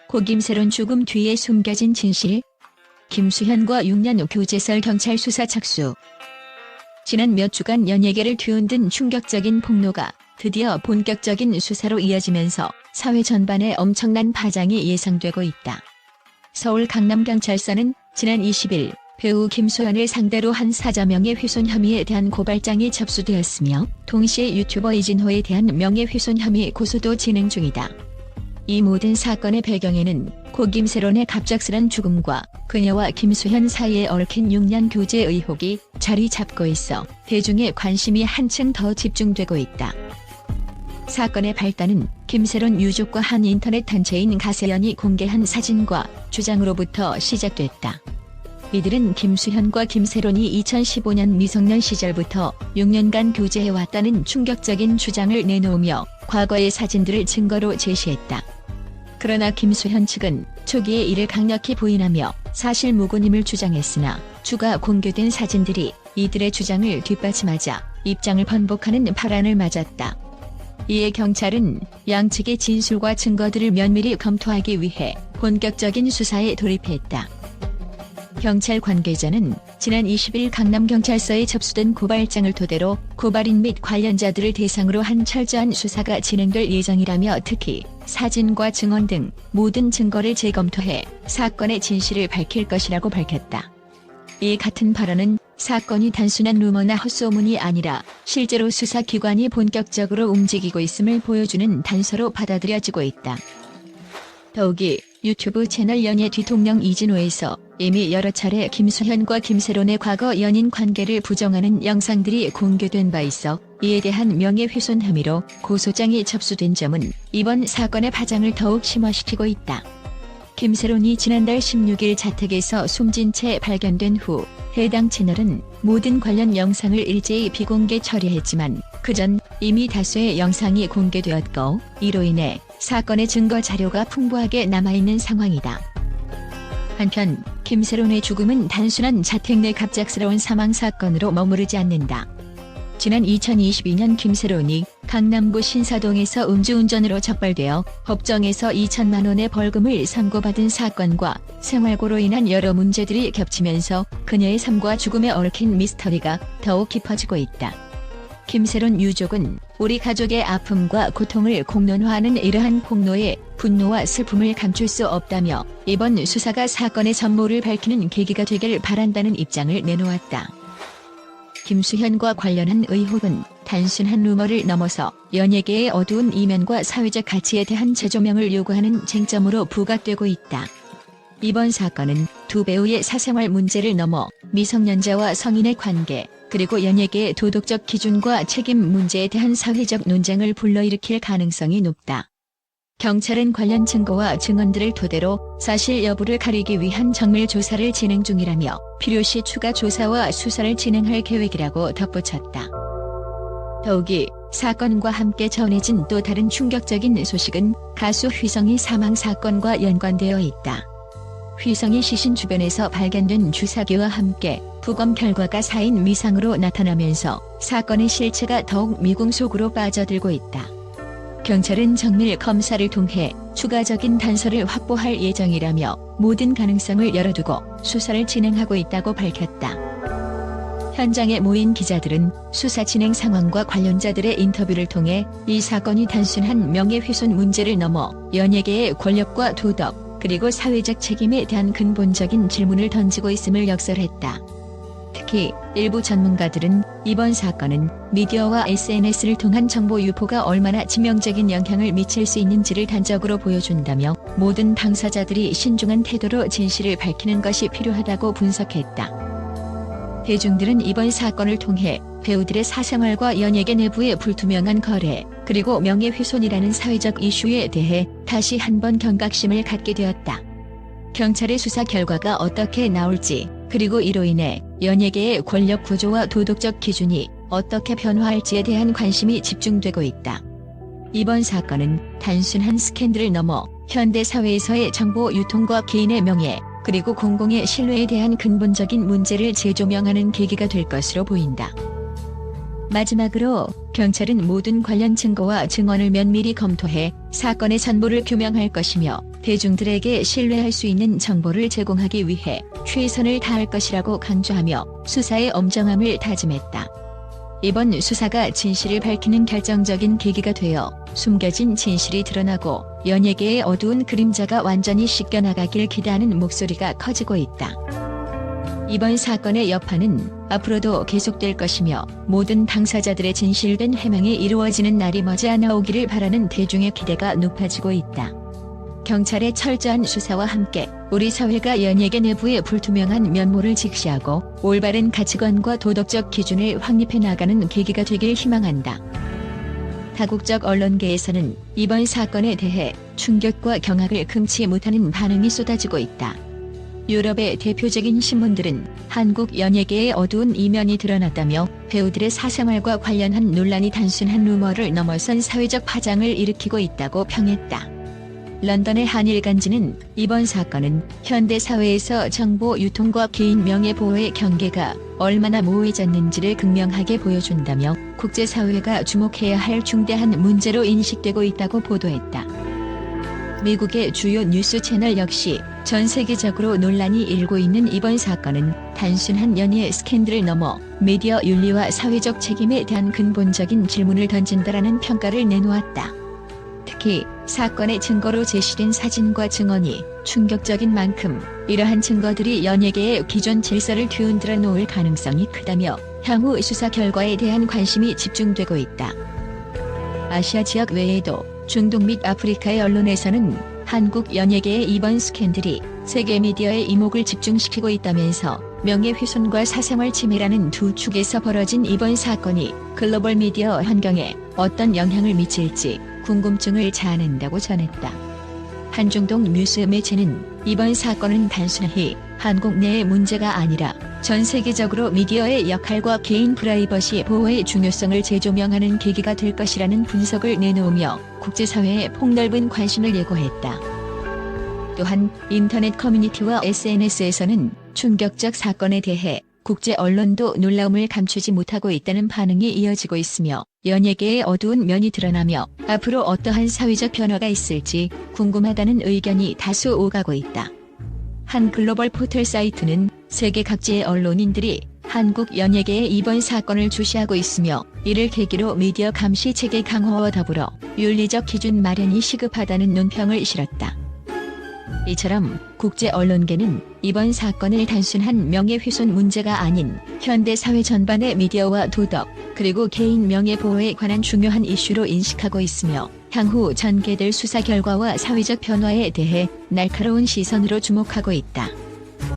고 김세론 죽음 뒤에 숨겨진 진실. 김수현과 6년 후 교제설 경찰 수사 착수. 지난 몇 주간 연예계를 뒤흔든 충격적인 폭로가 드디어 본격적인 수사로 이어지면서 사회 전반에 엄청난 파장이 예상되고 있다. 서울 강남경찰서는 지난 20일 배우 김수현을 상대로 한 4자 명예훼손 혐의에 대한 고발장이 접수되었으며 동시에 유튜버 이진호에 대한 명예훼손 혐의 고소도 진행 중이다. 이 모든 사건의 배경에는 고 김세론의 갑작스런 죽음과 그녀와 김수현 사이에 얽힌 6년 교제 의혹이 자리 잡고 있어 대중의 관심이 한층 더 집중되고 있다. 사건의 발단은 김세론 유족과 한 인터넷 단체인 가세연이 공개한 사진과 주장으로부터 시작됐다. 이들은 김수현과 김세론이 2015년 미성년 시절부터 6년간 교제해왔다는 충격적인 주장을 내놓으며 과거의 사진들을 증거로 제시했다. 그러나 김수현 측은 초기에 이를 강력히 부인하며 사실 무근임을 주장했으나 추가 공개된 사진들이 이들의 주장을 뒷받침하자 입장을 번복하는 파란을 맞았다. 이에 경찰은 양측의 진술과 증거들을 면밀히 검토하기 위해 본격적인 수사에 돌입했다. 경찰 관계자는 지난 20일 강남경찰서에 접수된 고발장을 토대로 고발인 및 관련자들을 대상으로 한 철저한 수사가 진행될 예정이라며 특히 사진과 증언 등 모든 증거를 재검토해 사건의 진실을 밝힐 것이라고 밝혔다. 이 같은 발언은 사건이 단순한 루머나 헛소문이 아니라 실제로 수사기관이 본격적으로 움직이고 있음을 보여주는 단서로 받아들여지고 있다. 더욱이 유튜브 채널 연예 뒤통령 이진호에서 이미 여러 차례 김수현과 김세론의 과거 연인 관계를 부정하는 영상들이 공개된 바 있어 이에 대한 명예훼손 혐의로 고소장이 접수된 점은 이번 사건의 파장을 더욱 심화시키고 있다. 김세론이 지난달 16일 자택에서 숨진 채 발견된 후 해당 채널은 모든 관련 영상을 일제히 비공개 처리했지만 그전 이미 다수의 영상이 공개되었고 이로 인해 사건의 증거 자료가 풍부하게 남아있는 상황이다. 한편 김세론의 죽음은 단순한 자택 내 갑작스러운 사망 사건으로 머무르지 않는다. 지난 2022년 김세론이 강남구 신사동에서 음주운전으로 적발되어 법정에서 2천만 원의 벌금을 선고받은 사건과 생활고로 인한 여러 문제들이 겹치면서 그녀의 삶과 죽음에 얽힌 미스터리가 더욱 깊어지고 있다. 김세론 유족은 우리 가족의 아픔과 고통을 공론화하는 이러한 폭로에 분노와 슬픔을 감출 수 없다며 이번 수사가 사건의 전모를 밝히는 계기가 되길 바란다는 입장을 내놓았다. 김수현과 관련한 의혹은 단순한 루머를 넘어서 연예계의 어두운 이면과 사회적 가치에 대한 재조명을 요구하는 쟁점으로 부각되고 있다. 이번 사건은 두 배우의 사생활 문제를 넘어 미성년자와 성인의 관계, 그리고 연예계의 도덕적 기준과 책임 문제에 대한 사회적 논쟁을 불러일으킬 가능성이 높다. 경찰은 관련 증거와 증언들을 토대로 사실 여부를 가리기 위한 정밀 조사를 진행 중이라며 필요시 추가 조사와 수사를 진행할 계획이라고 덧붙였다. 더욱이 사건과 함께 전해진 또 다른 충격적인 소식은 가수 휘성이 사망 사건과 연관되어 있다. 휘성이 시신 주변에서 발견된 주사기와 함께 부검 결과가 사인 미상으로 나타나면서 사건의 실체가 더욱 미궁 속으로 빠져들고 있다. 경찰은 정밀 검사를 통해 추가적인 단서를 확보할 예정이라며 모든 가능성을 열어두고 수사를 진행하고 있다고 밝혔다. 현장에 모인 기자들은 수사 진행 상황과 관련자들의 인터뷰를 통해 이 사건이 단순한 명예훼손 문제를 넘어 연예계의 권력과 도덕, 그리고 사회적 책임에 대한 근본적인 질문을 던지고 있음을 역설했다. 특히 일부 전문가들은 이번 사건은 미디어와 SNS를 통한 정보 유포가 얼마나 치명적인 영향을 미칠 수 있는지를 단적으로 보여준다며 모든 당사자들이 신중한 태도로 진실을 밝히는 것이 필요하다고 분석했다. 대중들은 이번 사건을 통해 배우들의 사생활과 연예계 내부의 불투명한 거래, 그리고 명예훼손이라는 사회적 이슈에 대해 다시 한번 경각심을 갖게 되었다. 경찰의 수사 결과가 어떻게 나올지, 그리고 이로 인해 연예계의 권력 구조와 도덕적 기준이 어떻게 변화할지에 대한 관심이 집중되고 있다. 이번 사건은 단순한 스캔들을 넘어 현대 사회에서의 정보 유통과 개인의 명예, 그리고 공공의 신뢰에 대한 근본적인 문제를 재조명하는 계기가 될 것으로 보인다. 마지막으로 경찰은 모든 관련 증거와 증언을 면밀히 검토해 사건의 전모를 규명할 것이며 대중들에게 신뢰할 수 있는 정보를 제공하기 위해 최선을 다할 것이라고 강조하며 수사의 엄정함을 다짐했다. 이번 수사가 진실을 밝히는 결정적인 계기가 되어 숨겨진 진실이 드러나고 연예계의 어두운 그림자가 완전히 씻겨나가길 기대하는 목소리가 커지고 있다. 이번 사건의 여파는 앞으로도 계속될 것이며 모든 당사자들의 진실된 해명이 이루어지는 날이 머지않아 오기를 바라는 대중의 기대가 높아지고 있다. 경찰의 철저한 수사와 함께 우리 사회가 연예계 내부의 불투명한 면모를 직시하고 올바른 가치관과 도덕적 기준을 확립해 나가는 계기가 되길 희망한다. 다국적 언론계에서는 이번 사건에 대해 충격과 경악을 금치 못하는 반응이 쏟아지고 있다. 유럽의 대표적인 신문들은 한국 연예계의 어두운 이면이 드러났다며 배우들의 사생활과 관련한 논란이 단순한 루머를 넘어선 사회적 파장을 일으키고 있다고 평했다. 런던의 한일간지는 이번 사건은 현대 사회에서 정보 유통과 개인 명예보호의 경계가 얼마나 모호해졌는지를 극명하게 보여준다며 국제사회가 주목해야 할 중대한 문제로 인식되고 있다고 보도했다. 미국의 주요 뉴스 채널 역시 전 세계적으로 논란이 일고 있는 이번 사건은 단순한 연예 스캔들을 넘어 미디어 윤리와 사회적 책임에 대한 근본적인 질문을 던진다라는 평가를 내놓았다. 특히 사건의 증거로 제시된 사진과 증언이 충격적인 만큼 이러한 증거들이 연예계의 기존 질서를 뒤흔들어 놓을 가능성이 크다며 향후 수사 결과에 대한 관심이 집중되고 있다. 아시아 지역 외에도 중동 및 아프리카의 언론에서는 한국 연예계의 이번 스캔들이 세계 미디어의 이목을 집중시키고 있다면서 명예훼손과 사생활 침해라는 두 축에서 벌어진 이번 사건이 글로벌 미디어 환경에 어떤 영향을 미칠지 궁금증을 자아낸다고 전했다. 한중동 뉴스 매체는 이번 사건은 단순히 한국 내의 문제가 아니라 전 세계적으로 미디어의 역할과 개인 프라이버시 보호의 중요성을 재조명하는 계기가 될 것이라는 분석을 내놓으며 국제사회에 폭넓은 관심을 예고했다. 또한 인터넷 커뮤니티와 SNS에서는 충격적 사건에 대해 국제 언론도 놀라움을 감추지 못하고 있다는 반응이 이어지고 있으며 연예계의 어두운 면이 드러나며 앞으로 어떠한 사회적 변화가 있을지 궁금하다는 의견이 다수 오가고 있다. 한 글로벌 포털 사이트는 세계 각지의 언론인들이 한국 연예계의 이번 사건을 주시하고 있으며 이를 계기로 미디어 감시 체계 강화와 더불어 윤리적 기준 마련이 시급하다는 논평을 실었다. 이처럼 국제 언론계는 이번 사건을 단순한 명예훼손 문제가 아닌 현대 사회 전반의 미디어와 도덕, 그리고 개인 명예보호에 관한 중요한 이슈로 인식하고 있으며 향후 전개될 수사 결과와 사회적 변화에 대해 날카로운 시선으로 주목하고 있다.